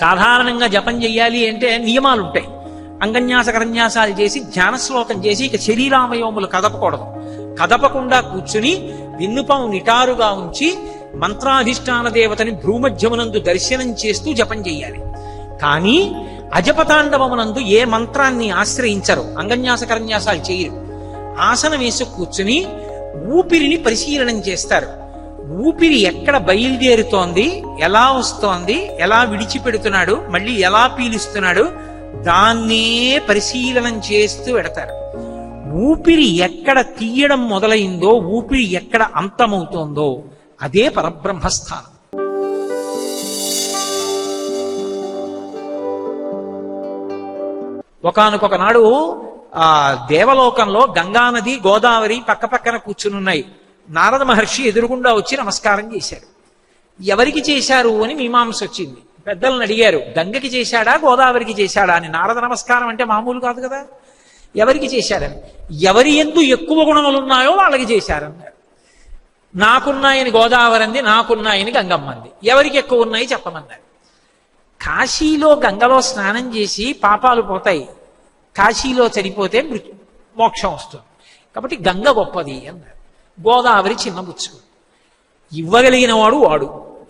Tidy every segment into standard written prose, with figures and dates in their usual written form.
సాధారణంగా జపం చెయ్యాలి అంటే నియమాలు ఉంటాయి. అంగన్యాస కరన్యాసాలు చేసి ధ్యాన శ్లోకం చేసి ఇక శరీరావయవములు కదపకూడదు. కదపకుండా కూర్చుని విన్నుపం నిటారుగా ఉంచి మంత్రాధిష్టాన దేవతని భ్రూమధ్యమునందు దర్శనం చేస్తూ జపం చెయ్యాలి. కానీ అజపతాండవమునందు ఏ మంత్రాన్ని ఆశ్రయించరు, అంగన్యాస కరన్యాసాలు చేయరు. ఆసనం వేసి కూర్చుని ఊపిరిని పరిశీలనం చేస్తారు. ఊపిరి ఎక్కడ బయలుదేరుతోంది, ఎలా వస్తోంది, ఎలా విడిచిపెడుతున్నాడు, మళ్ళీ ఎలా పీలుస్తున్నాడు, దాన్నే పరిశీలనం చేస్తూ పెడతారు. ఊపిరి ఎక్కడ తీయడం మొదలైందో, ఊపిరి ఎక్కడ అంతమవుతోందో అదే పరబ్రహ్మస్థానం. ఒకానొక నాడు ఆ దేవలోకంలో గంగానది గోదావరి పక్క పక్కన కూర్చునున్నాయి. నారద మహర్షి ఎదురుగుండా వచ్చి నమస్కారం చేశారు. ఎవరికి చేశారు అని మీమాంస వచ్చింది. పెద్దలను అడిగారు, గంగకి చేశాడా గోదావరికి చేశాడా అని. నారద నమస్కారం అంటే మామూలు కాదు కదా. ఎవరికి చేశారని, ఎవరి యందు ఎక్కువ గుణములున్నాయో వాళ్ళకి చేశారన్నారు. నాకున్నాయని గోదావరి అంది, నాకున్నాయని గంగమ్మంది. ఎవరికి ఎక్కువ ఉన్నాయి చెప్పమన్నారు. కాశీలో గంగలో స్నానం చేసి పాపాలు పోతాయి, కాశీలో చనిపోతే మోక్షం వస్తుంది, కాబట్టి గంగ గొప్పది అన్నారు. గోదావరి చిన్నబుచ్చు. ఇవ్వగలిగిన వాడు వాడు.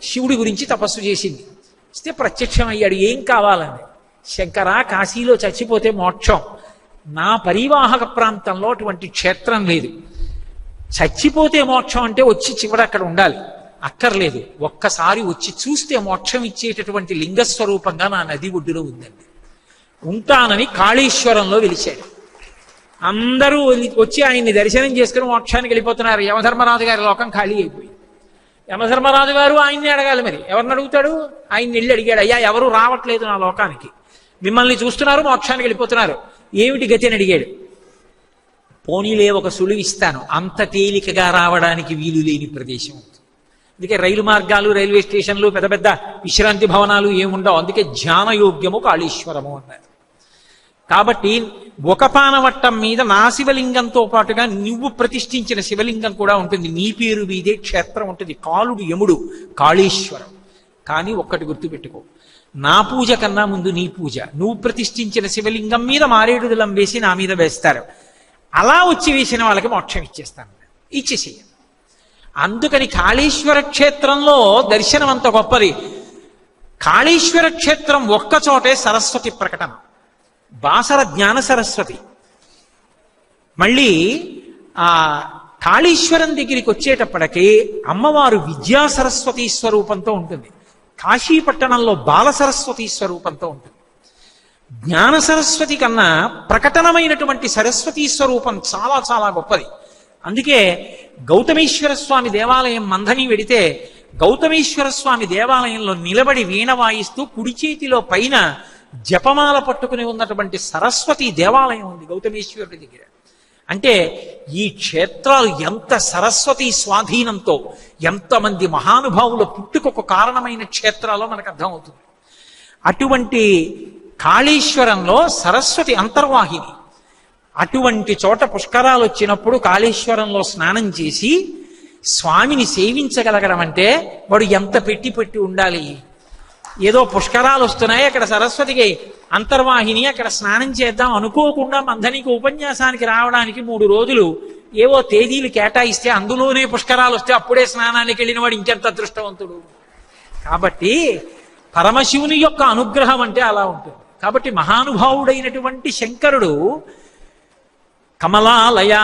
శివుడి గురించి తపస్సు చేసింది, ఇస్తే ప్రత్యక్షం అయ్యాడు. ఏం కావాలని, శంకర కాశీలో చచ్చిపోతే మోక్షం, నా పరివాహక ప్రాంతంలో అటువంటి క్షేత్రం లేదు, చచ్చిపోతే మోక్షం అంటే వచ్చి చివర అక్కడ ఉండాలి, అక్కర్లేదు, ఒక్కసారి వచ్చి చూస్తే మోక్షం ఇచ్చేటటువంటి లింగస్వరూపంగా నా నది ఒడ్డులో ఉందండి, ఉంటానని కాళేశ్వరంలో వెలిశాడు. అందరూ వచ్చి ఆయన్ని దర్శనం చేసుకుని మోక్షానికి వెళ్ళిపోతున్నారు. యమధర్మరాజు గారి లోకం ఖాళీ అయిపోయింది. యమధర్మరాజు గారు ఆయన్ని అడగాలి, మరి ఎవరిని అడుగుతాడు? ఆయన్ని వెళ్ళి అడిగాడు, అయ్యా ఎవరు రావట్లేదు నా లోకానికి, మిమ్మల్ని చూస్తున్నారు మోక్షానికి వెళ్ళిపోతున్నారు, ఏమిటి గతి అని అడిగాడు. పోనీలే ఒక సులువు ఇస్తాను, అంత తేలికగా రావడానికి వీలు లేని ప్రదేశం. అందుకే రైలు మార్గాలు, రైల్వే స్టేషన్లు, పెద్ద పెద్ద విశ్రాంతి భవనాలు ఏముండవు. అందుకే ధ్యానయోగ్యము కాళేశ్వరము అన్నారు. కాబట్టి ఒక పానవట్టం మీద నా శివలింగంతో పాటుగా నువ్వు ప్రతిష్ఠించిన శివలింగం కూడా ఉంటుంది, నీ పేరు మీదే క్షేత్రం ఉంటుంది. కాలుడు యముడు కాళేశ్వరం. కానీ ఒక్కటి గుర్తుపెట్టుకో, నా పూజ కన్నా ముందు నీ పూజ. నువ్వు ప్రతిష్ఠించిన శివలింగం మీద మారేడుదలం వేసి నా మీద వేస్తారు, అలా వచ్చి వేసిన వాళ్ళకి మోక్షం ఇచ్చేస్తాను, ఇచ్చేసేయండి. అందుకని కాళేశ్వర క్షేత్రంలో దర్శనం అంత గొప్పది. కాళేశ్వర క్షేత్రం ఒక్కచోటే సరస్వతి ప్రకటన, బాసర జ్ఞాన సరస్వతి. మళ్ళీ ఆ కాళేశ్వరం దగ్గరికి వచ్చేటప్పటికీ అమ్మవారు విద్యా సరస్వతీ స్వరూపంతో ఉంటుంది, కాశీపట్టణంలో బాల సరస్వతీ స్వరూపంతో ఉంటుంది. జ్ఞాన సరస్వతి కన్నా ప్రకటనమైనటువంటి సరస్వతీ స్వరూపం చాలా చాలా గొప్పది. అందుకే గౌతమేశ్వర స్వామి దేవాలయం మందని వెడితే గౌతమేశ్వర స్వామి దేవాలయంలో నిలబడి వీణ వాయిస్తూ కుడి చేతిలో పైన జపమాల పట్టుకుని ఉన్నటువంటి సరస్వతి దేవాలయం ఉంది గౌతమేశ్వరుడి దగ్గర. అంటే ఈ క్షేత్రాలు ఎంత సరస్వతి స్వాధీనంతో, ఎంతమంది మహానుభావుల పుట్టుకొక కారణమైన క్షేత్రాలో మనకు అర్థమవుతుంది. అటువంటి కాళేశ్వరంలో సరస్వతి అంతర్వాహిని. అటువంటి చోట పుష్కరాలు వచ్చినప్పుడు కాళేశ్వరంలో స్నానం చేసి స్వామిని సేవించగలగడం అంటే వాడు ఎంత పెట్టి ఉండాలి. ఏదో పుష్కరాలు వస్తున్నాయి, అక్కడ సరస్వతికి అంతర్వాహిని, అక్కడ స్నానం చేద్దాం అనుకోకుండా మంథనికి ఉపన్యాసానికి రావడానికి 3 రోజులు ఏవో తేదీలు కేటాయిస్తే అందులోనే పుష్కరాలు వస్తే అప్పుడే స్నానానికి వెళ్ళిన వాడు ఇంకెంత అదృష్టవంతుడు. కాబట్టి పరమశివుని యొక్క అనుగ్రహం అంటే అలా ఉంటుంది. కాబట్టి మహానుభావుడైనటువంటి శంకరుడు కమలాలయ,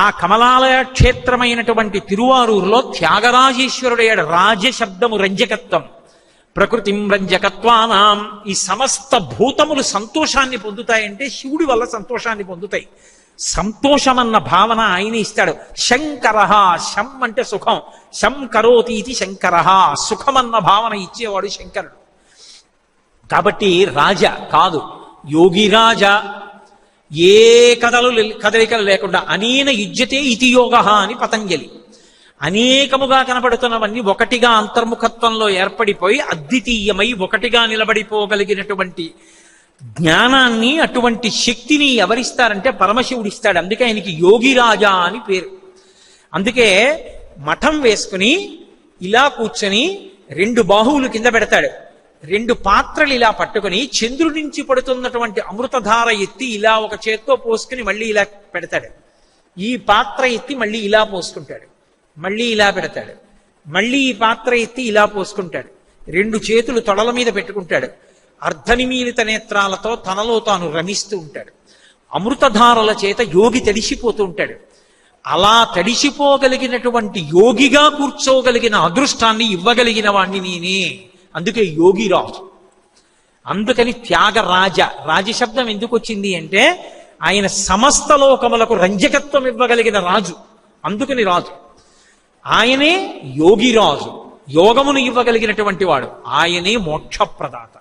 ఆ కమలాలయ క్షేత్రమైనటువంటి తిరువారూరులో త్యాగరాజేశ్వరుడయ్యాడు. రాజశబ్దము రంజకత్వం, ప్రకృతిం రంజకత్వానాం. ఈ సమస్త భూతములు సంతోషాన్ని పొందుతాయంటే శివుడి వల్ల సంతోషాన్ని పొందుతాయి. సంతోషమన్న భావన ఆయన ఇస్తాడు. శంకర, శం అంటే సుఖం, శం కరోతీతి శంకర, సుఖమన్న భావన ఇచ్చేవాడు శంకరుడు. కాబట్టి రాజ కాదు, యోగి రాజ. ఏ కదలికలు లేకుండా అనేన యుజ్యతే ఇతి యోగ అని పతంజలి. అనేకముగా కనపడుతున్నవన్నీ ఒకటిగా అంతర్ముఖత్వంలో ఏర్పడిపోయి అద్వితీయమై ఒకటిగా నిలబడిపోగలిగినటువంటి జ్ఞానాన్ని, అటువంటి శక్తిని ఎవరిస్తారంటే పరమశివుడిస్తాడు. అందుకే ఆయనకి యోగిరాజా అని పేరు. అందుకే మఠం వేసుకుని ఇలా కూర్చొని 2 బాహువులు కింద పెడతాడు, రెండు పాత్రలు ఇలా పట్టుకుని చంద్రుడి నుంచి పడుతున్నటువంటి అమృతధార ఎత్తి ఇలా ఒక చేత్తో పోసుకుని మళ్ళీ ఇలా పెడతాడు. ఈ పాత్ర ఎత్తి మళ్ళీ ఇలా పోసుకుంటాడు, మళ్ళీ ఇలా పెడతాడు, మళ్ళీ ఈ పాత్ర ఎత్తి ఇలా పోసుకుంటాడు. రెండు చేతులు తొడల మీద పెట్టుకుంటాడు. అర్ధనిమీలిత నేత్రాలతో తనలో తాను రమిస్తూ ఉంటాడు. అమృతధారల చేత యోగి తడిసిపోతూ ఉంటాడు. అలా తడిసిపోగలిగినటువంటి యోగిగా కూర్చోగలిగిన అదృష్టాన్ని ఇవ్వగలిగిన వాణ్ణి నేనే. అందుకే యోగిరాజు. అందుకని త్యాగరాజ. రాజశబ్దం ఎందుకు వచ్చింది అంటే ఆయన సమస్త లోకములకు రంజకత్వం ఇవ్వగలిగిన రాజు, అందుకని రాజు. ఆయనే యోగిరాజు, యోగమును ఇవ్వగలిగినటువంటి వాడు. ఆయనే మోక్షప్రదాత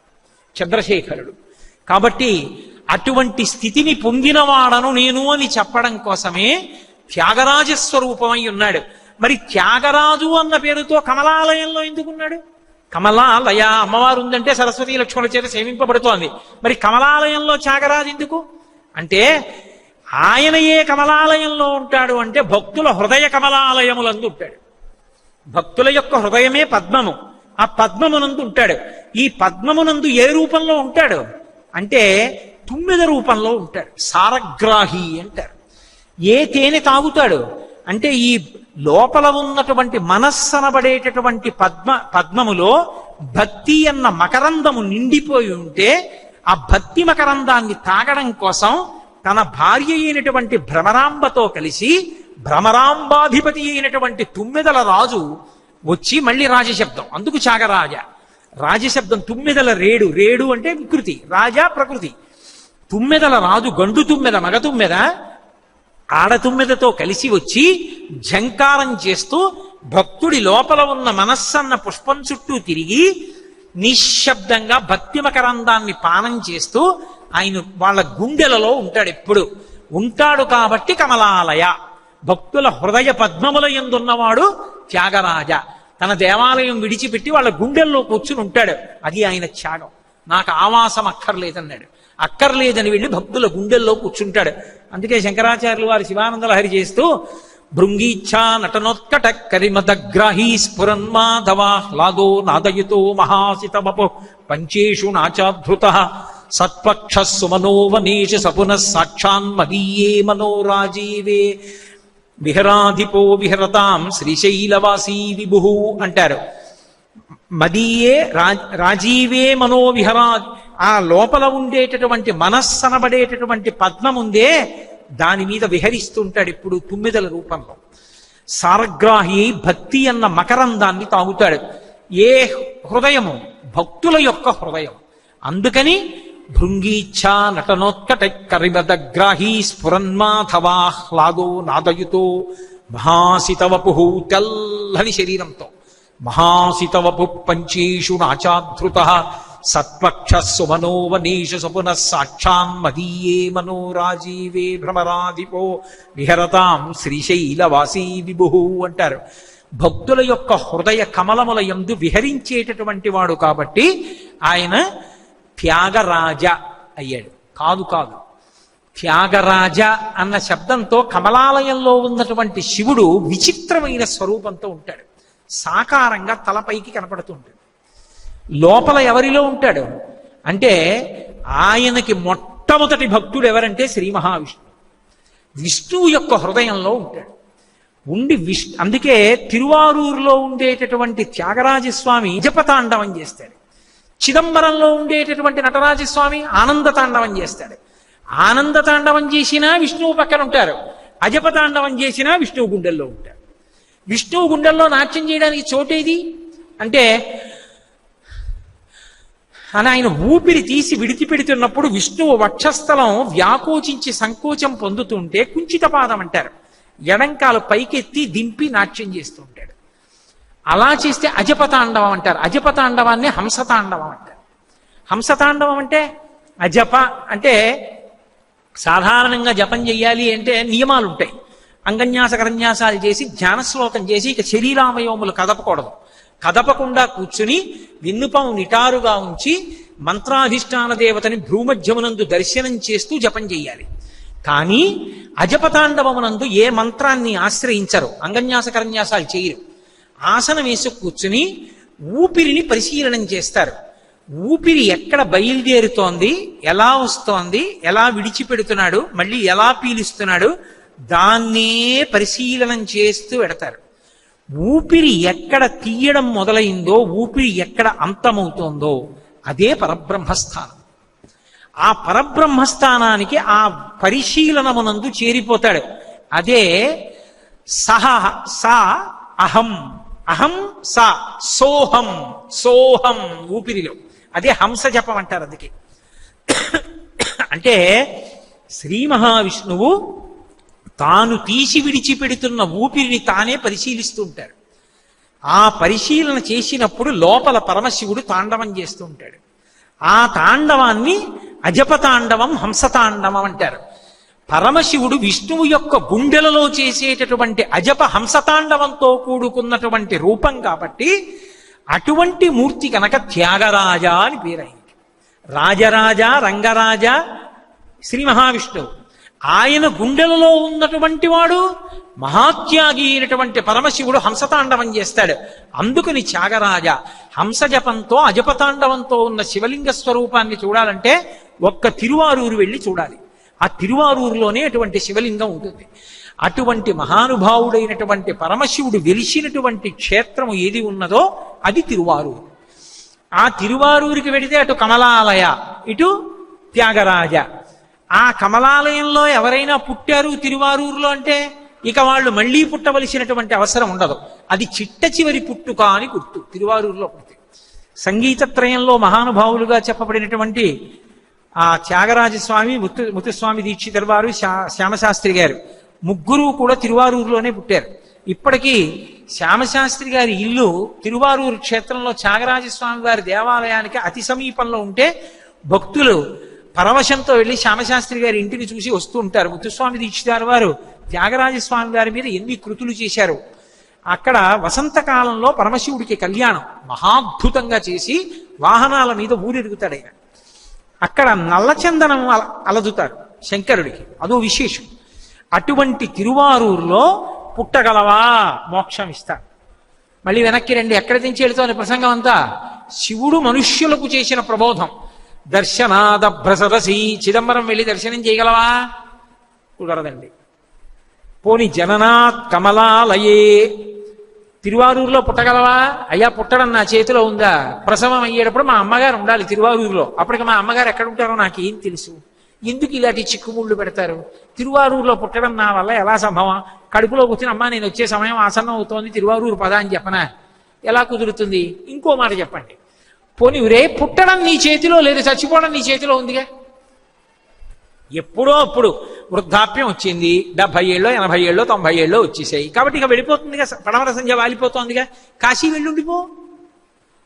చంద్రశేఖరుడు. కాబట్టి అటువంటి స్థితిని పొందినవాడను నేను అని చెప్పడం కోసమే త్యాగరాజస్వరూపమై ఉన్నాడు. మరి త్యాగరాజు అన్న పేరుతో కమలాలయంలో ఎందుకున్నాడు? కమలాలయ అమ్మవారు ఉందంటే సరస్వతీ లక్ష్మణుల చేత సేవింపబడుతోంది. మరి కమలాలయంలో త్యాగరాజు ఎందుకు అంటే ఆయన ఏ కమలాలయంలో ఉంటాడు అంటే భక్తుల హృదయ కమలాలయములందు ఉంటాడు. భక్తుల యొక్క హృదయమే పద్మము, ఆ పద్మమునందు ఉంటాడు. ఈ పద్మమునందు ఏ రూపంలో ఉంటాడు అంటే తుమ్మెద రూపంలో ఉంటాడు. సారగ్రాహి అంటారు. ఏ తేనె తాగుతాడు అంటే ఈ లోపల ఉన్నటువంటి మనస్సనబడేటటువంటి పద్మములో భక్తి అన్న మకరందము నిండిపోయి ఉంటే ఆ భక్తి మకరందాన్ని తాగడం కోసం తన భార్య అయినటువంటి భ్రమరాంబతో కలిసి భ్రమరాంబాధిపతి అయినటువంటి తుమ్మెదల రాజు వచ్చి మళ్ళీ రాజశబ్దం. అందుకు త్యాగరాజ. రాజశబ్దం తుమ్మెదల రేడు. రేడు అంటే వికృతి, రాజా ప్రకృతి. తుమ్మెదల రాజు గండు తుమ్మెద, మగ తుమ్మెద ఆడతుమ్మెదతో కలిసి వచ్చి ఝంకారం చేస్తూ భక్తుడి లోపల ఉన్న మనస్సన్న పుష్పం చుట్టూ తిరిగి నిశ్శబ్దంగా భక్తి మకరందాన్ని పానం చేస్తూ ఆయన వాళ్ళ గుండెలలో ఉంటాడు. ఎప్పుడు ఉంటాడు కాబట్టి కమలాలయ. భక్తుల హృదయ పద్మముల యందున్నవాడు త్యాగరాజ. తన దేవాలయం విడిచిపెట్టి వాళ్ళ గుండెల్లో కూర్చుని ఉంటాడు. అది ఆయన త్యాగం. నాకు ఆవాసం అక్కర్లేదన్నాడు. అక్కర్లేదని వెళ్ళి భక్తుల గుండెల్లో కూర్చుంటాడు. అందుకే శంకరాచార్యులు వారి శివానంద లహరి చేస్తూ భృంగీచ్ఛా నటనోత్కట కరిమదగ్రాహీ స్ఫురన్మాధవాహ్లాదో నాదయుతో మహాసితమపు పంచేషు నాచాధృత సత్పక్ష సుమనోవనేష సపునః సాక్షాన్మదీయే మనోరాజీవే విహరాధిపో విహరతాం శ్రీశైలవాసీ విభు అంటారు. మదీయే రాజీవే మనోవిహరా. ఆ లోపల ఉండేటటువంటి మనస్సనబడేటటువంటి పద్మముందే దాని మీద విహరిస్తుంటాడు ఇప్పుడు తుమ్మిదల రూపంలో. సారగ్రాహి భక్తి అన్న మకరందాన్ని తాగుతాడు. ఏ హృదయము? భక్తుల యొక్క హృదయం. అందుకని భృంగీచ్ఛా నటనోత్కట కరిమదగ్రాహీ స్ఫురన్మాధవాహ్లాదో నాదయుతో మహాసితవపు. తెల్లని శరీరంతో మహాసితవపు పంచేషు నాచాధృత సత్పక్ష సుమనోవనేష సపునః సాక్షాన్మదీయే మనోరాజీవే భ్రమరాధిపో విహరతాం శ్రీశైలవాసీ విభు అంటారు. భక్తుల యొక్క హృదయ కమలముల యందు విహరించేటటువంటి వాడు కాబట్టి ఆయన త్యాగరాజ అయ్యాడు. కాదు కాదు, త్యాగరాజ అన్న శబ్దంతో కమలాలయంలో ఉన్నటువంటి శివుడు విచిత్రమైన స్వరూపంతో ఉంటాడు. సాకారంగా తలపైకి కనపడుతూ ఉంటాడు. లోపల ఎవరిలో ఉంటాడు అంటే ఆయనకి మొట్టమొదటి భక్తుడు ఎవరంటే శ్రీ మహావిష్ణువు. విష్ణువు యొక్క హృదయంలో ఉంటాడు. ఉండి అందుకే తిరువారూరులో ఉండేటటువంటి త్యాగరాజస్వామి జపతాండవం చేస్తాడు. చిదంబరంలో ఉండేటటువంటి నటరాజస్వామి ఆనందతాండవం చేస్తాడు. ఆనందతాండవం చేసినా విష్ణువు పక్కన ఉంటారు, అజపతాండవం చేసినా విష్ణువు గుండెల్లో ఉంటారు. విష్ణువు గుండెల్లో నాట్యం చేయడానికి చోటేది అంటే అని ఆయన ఊపిరి తీసి విడిచిపెడుతున్నప్పుడు విష్ణువు వక్షస్థలం వ్యాకోచించి సంకోచం పొందుతుంటే కుంచితపాదం అంటారు. ఎడంకాలు పైకెత్తి దింపి నాట్యం చేస్తూ ఉంటాడు. అలా చేస్తే అజపతాండవం అంటారు. అజపతాండవాన్ని హంసతాండవం అంటారు. హంసతాండవం అంటే అజప అంటే సాధారణంగా జపం చెయ్యాలి అంటే నియమాలు ఉంటాయి. అంగన్యాస కరన్యాసాలు చేసి ధ్యానశ్లోకం చేసి ఇక శరీరావయవములు కదపకూడదు. కదపకుండా కూర్చుని విన్నుపం నిటారుగా ఉంచి మంత్రాధిష్టాన దేవతని భ్రూమధ్యమునందు దర్శనం చేస్తూ జపం చెయ్యాలి. కానీ అజపతాండవమునందు ఏ మంత్రాన్ని ఆశ్రయించరు, అంగన్యాస కరన్యాసాలు చేయరు. ఆసనం వేసి కూర్చుని ఊపిరిని పరిశీలనం చేస్తారు. ఊపిరి ఎక్కడ బయలుదేరుతోంది, ఎలా వస్తోంది, ఎలా విడిచిపెడుతున్నాడు, మళ్ళీ ఎలా పీలుస్తున్నాడు, దాన్నే పరిశీలనం చేస్తూ పెడతారు. ఊపిరి ఎక్కడ తీయడం మొదలైందో, ఊపిరి ఎక్కడ అంతమవుతోందో అదే పరబ్రహ్మస్థానం. ఆ పరబ్రహ్మస్థానానికి ఆ పరిశీలనమునందు చేరిపోతాడు. అదే సహ సా అహం, అహం సా సోహం, సోహం ఊపిరిలో. అదే హంస జపం అంటారు. అందుకే అంటే శ్రీ మహావిష్ణువు తాను తీసి విడిచిపెడుతున్న ఊపిరిని తానే పరిశీలిస్తూ ఉంటారు. ఆ పరిశీలన చేసినప్పుడు లోపల పరమశివుడు తాండవం చేస్తూ ఉంటాడు. ఆ తాండవాన్ని అజపతాండవం, హంసతాండవం అంటారు. పరమశివుడు విష్ణువు యొక్క గుండెలలో చేసేటటువంటి అజప హంసతాండవంతో కూడుకున్నటువంటి రూపం కాబట్టి అటువంటి మూర్తి కనుక త్యాగరాజ అని పేరైంది. రాజరాజ, రంగరాజ శ్రీ మహావిష్ణువు. ఆయన గుండెలలో ఉన్నటువంటి వాడు మహాత్యాగి అయినటువంటి పరమశివుడు హంసతాండవం చేస్తాడు. అందుకని త్యాగరాజ. హంస జపంతో అజపతాండవంతో ఉన్న శివలింగ స్వరూపాన్ని చూడాలంటే ఒక్క తిరువారూరు వెళ్ళి చూడాలి. ఆ తిరువారూరులోనే అటువంటి శివలింగం ఉంటుంది. అటువంటి మహానుభావుడైనటువంటి పరమశివుడు వెలిసినటువంటి క్షేత్రము ఏది ఉన్నదో అది తిరువారూరు. ఆ తిరువారూరికి వెడితే అటు కమలాలయ, ఇటు త్యాగరాజ. ఆ కమలాలయంలో ఎవరైనా పుట్టారు తిరువారూరులో అంటే ఇక వాళ్ళు మళ్ళీ పుట్టవలసినటువంటి అవసరం ఉండదు. అది చిట్ట చివరి పుట్టుక అని గుర్తు. తిరువారూరులో పుడితే సంగీతత్రయంలో మహానుభావులుగా చెప్పబడినటువంటి ఆ త్యాగరాజస్వామి, ముత్తుస్వామి దీక్షితర్ వారు, శ్యామశాస్త్రి గారు ముగ్గురు కూడా తిరువారూరులోనే పుట్టారు. ఇప్పటికీ శ్యామశాస్త్రి గారి ఇల్లు తిరువారూరు క్షేత్రంలో త్యాగరాజస్వామి వారి దేవాలయానికి అతి సమీపంలో ఉంటే భక్తులు పరవశంతో వెళ్ళి శ్యామశాస్త్రి గారి ఇంటిని చూసి వస్తూ ఉంటారు. ముత్తుస్వామి దీక్షితారు వారు త్యాగరాజస్వామి వారి మీద ఎన్ని కృతులు చేశారు. అక్కడ వసంతకాలంలో పరమశివుడికి కళ్యాణం మహాద్భుతంగా చేసి వాహనాల మీద ఊరెరుగుతాడు ఆయన. అక్కడ నల్లచందనం అలదుతారు శంకరుడికి, అదో విశేషం. అటువంటి తిరువారూరులో పుట్టగలవా, మోక్షం ఇస్తాడు. మళ్ళీ వెనక్కి రండి, ఎక్కడ తెంచి వెళుతోంది ప్రసంగం అంతా. శివుడు మనుష్యులకు చేసిన ప్రబోధం. దర్శనాదభ్రసరసి, చిదంబరం వెళ్ళి దర్శనం చేయగలవా? కుదరదండి. పోని జననాత్ కమలాలయే, తిరువారూరులో పుట్టగలవా? అయ్యా పుట్టడం నా చేతిలో ఉందా? ప్రసవం అయ్యేటప్పుడు మా అమ్మగారు ఉండాలి తిరువారూరులో. అప్పటికి మా అమ్మగారు ఎక్కడ ఉంటారో నాకేం తెలుసు? ఎందుకు ఇలాంటి చిక్కుముళ్ళు పెడతారు? తిరువారూరులో పుట్టడం నా వల్ల ఎలా సంభవం? కడుపులో కూర్చుని అమ్మా నేను వచ్చే సమయం ఆసన్నం అవుతోంది, తిరువారూరు పద అని చెప్పనా? ఎలా కుదురుతుంది? ఇంకో మాట చెప్పండి. పోనీ రే పుట్టడం నీ చేతిలో లేదు, చచ్చిపోవడం నీ చేతిలో ఉందిగా. ఎప్పుడో అప్పుడు వృద్ధాప్యం వచ్చింది, 70 ఏళ్ళో 80 ఏళ్ళో 90 ఏళ్ళో వచ్చేసాయి కాబట్టి ఇక వెళ్ళిపోతుందిగా, పడమర సంధ్య వాలిపోతోందిగా. కాశీ వెళ్ళుండిపో,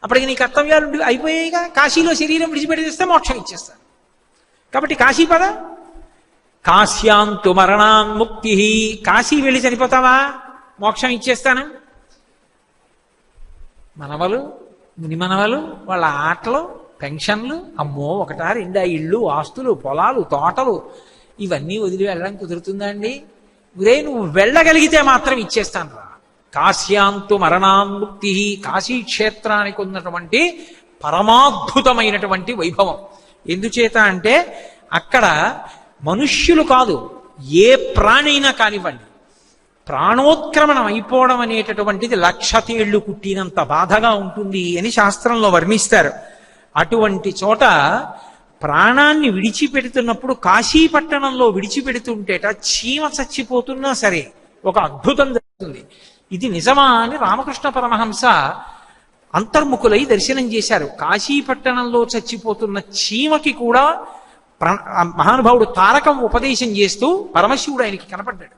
అప్పటికి నీ కర్తవ్యాలు అయిపోయాయిగా. కాశీలో శరీరం విడిచిపెట్టేస్తే మోక్షం ఇచ్చేస్తారు కాబట్టి కాశీ పద. కాశ్యాంతు మరణాన్ముక్తి, కాశీ వెళ్ళి చనిపోతావా? మోక్షం ఇచ్చేస్తాను. మనవలు, ముని మనవలు, వాళ్ళ ఆటలు, పెన్షన్లు, అమ్మో ఒకటా రెండా ఇళ్ళు, ఆస్తులు, పొలాలు, తోటలు, ఇవన్నీ వదిలి వెళ్ళడం కుదురుతుందా అండి? గురే నువ్వు వెళ్ళగలిగితే మాత్రం ఇచ్చేస్తాను రా. కాశ్యాంతు మరణాన్ముక్తి, కాశీ క్షేత్రానికి ఉన్నటువంటి పరమాద్భుతమైనటువంటి వైభవం. ఎందుచేత అంటే అక్కడ మనుష్యులు కాదు, ఏ ప్రాణైనా కానివ్వండి, ప్రాణోత్క్రమణం అయిపోవడం అనేటటువంటిది 1,00,000 తేళ్లు కుట్టినంత బాధగా ఉంటుంది అని శాస్త్రంలో వర్ణిస్తారు. అటువంటి చోట ప్రాణాన్ని విడిచిపెడుతున్నప్పుడు, కాశీపట్టణంలో విడిచిపెడుతుంటేట చీమ చచ్చిపోతున్నా సరే ఒక అద్భుతం జరుగుతుంది. ఇది నిజమా అని రామకృష్ణ పరమహంస అంతర్ముఖులై దర్శనం చేశారు. కాశీపట్టణంలో చచ్చిపోతున్న చీమకి కూడా మహానుభావుడు తారకం ఉపదేశం చేస్తూ పరమశివుడు ఆయనకి కనపడ్డాడు.